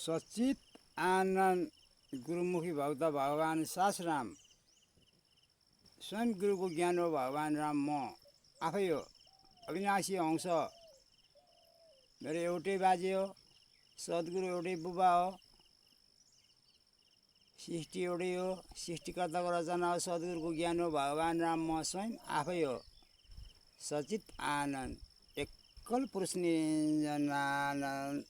सचित आनन्द गुरुमुखी भक्त भगवान् सासराम स्वयं गुरुको ज्ञान हो भगवान् राम म आफै हो अविनाशी अंश मेरो एउटै बाजे हो सद्गुरु एउटै बुबा हो सृष्टि एउटै हो सृष्टिकर्ताको रचना हो सद्गुरुको ज्ञान हो भगवान् राम म स्वयं आफै हो सचित आनन्द एकल पुरुष निरञ्जनानन्द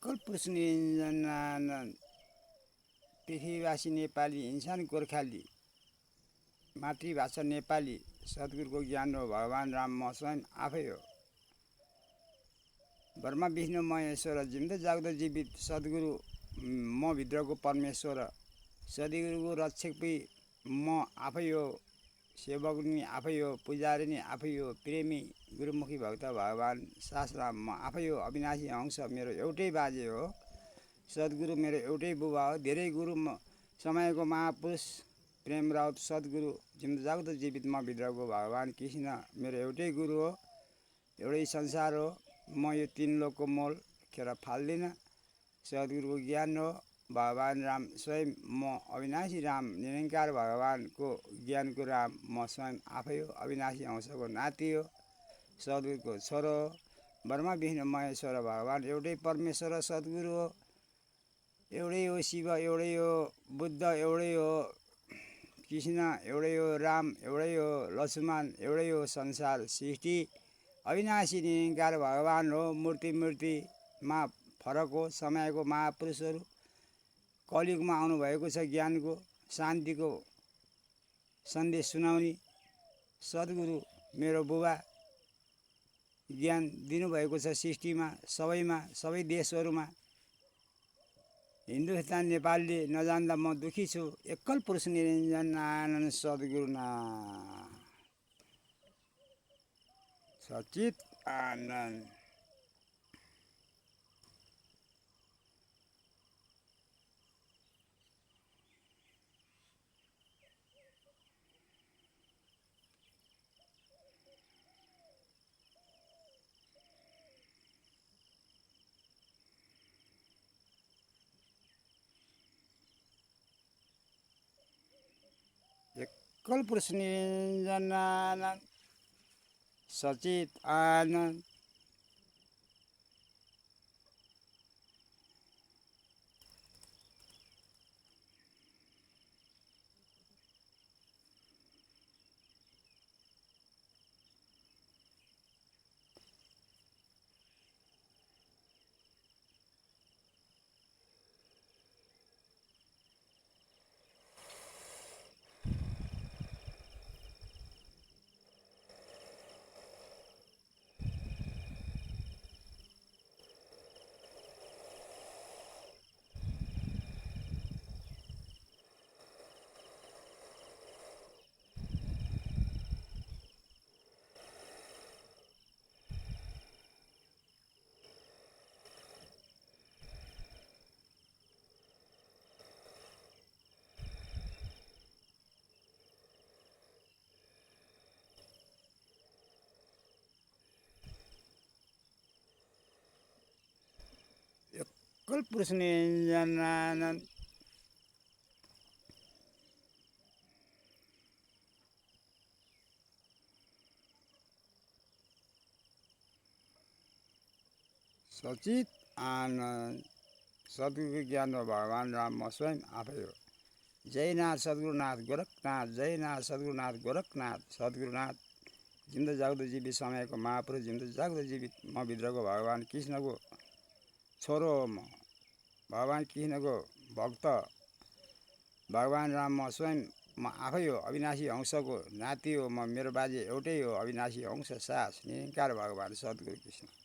एकल पुरुष निरञ्जनानन्द पृथ्वीवासी नेपाली इन्सान गोर्खाली मातृभाषा नेपाली सद्गुरुको ज्ञान हो भगवान् राम म स्वयं आफै हो ब्रह्मा विष्णु महेश्वर जिउँदो जाग्दो जीवित सद्गुरु म भित्रको परमेश्वर सद्गुरुको रक्षक म आफै हो सेवक नि आफै हो पुजारी नि आफै हो प्रेमी गुरुमुखी भक्त भगवान् सासराम म आफै हो अविनाशी अंश मेरो एउटै बाजे हो सद्गुरु मेरो एउटै बुबा हो धेरै गुरु समयको महापुरुष प्रेम राउत सद्गुरु जिउँदो जाग्दो जीवित म भित्रको भगवान् कृष्ण मेरो एउटै गुरु हो एउटै संसार हो म यो तीन लोकको मोल खेर फाल्दिनँ सद्गुरुको ज्ञान हो भगवान् राम स्वयं म अविनाशी राम निरङ्कार भगवान्को ज्ञानको राम म स्वयं आफै हो अविनाशी अंशको नाति हो सद्गुरुको छोरो हो ब्रह्मा विष्णु महेश्वर भगवान् एउटै परमेश्वर सद्गुरु हो एउटै हो शिव एउटै हो बुद्ध एउटै हो कृष्ण एउटै हो राम एउटै हो लक्ष्मण एउटै हो संसार सृष्टि अविनाशी निरङ्कार भगवान् हो मूर्तिमा फरक हो समयको महापुरुषहरू कलियुगमा आउनुभएको छ ज्ञानको शान्तिको सन्देश सुनाउने सद्गुरु मेरो बुबा ज्ञान दिनुभएको छ सृष्टिमा सबैमा सबै देशहरूमा हिन्दुस्तान नेपालले नजान्दा म दुखी छु एकल पुरुष निरञ्जनानन्द सद्गुरु सचित आनन्द एकल पुरुष निरञ्जनानन्द सचित आनन्द एकल पुरुष निरञ्जनानन्द सचित आनन्द सद्गुरुको ज्ञान हो भगवान् राम म स्वयं आफै हो। जयनाथ सद्गुरुनाथ गोरखनाथ, जयनाथ सद्गुरुनाथ गोरखनाथ। सद्गुरुनाथ जिउँदो जाग्दो जीवित समयको महापुरुष, जिउँदो जाग्दो जीवित म भित्रको भगवान् कृष्णको छोरो हो म, भगवान् कृष्णको भक्त, भगवान् राम म स्वयं म आफै हो। अविनाशी अंशको नाति हो म, मेरो बाजे एउटै हो, अविनाशी अंश सास निरङ्कार भगवान् सद्गुरु कृष्ण।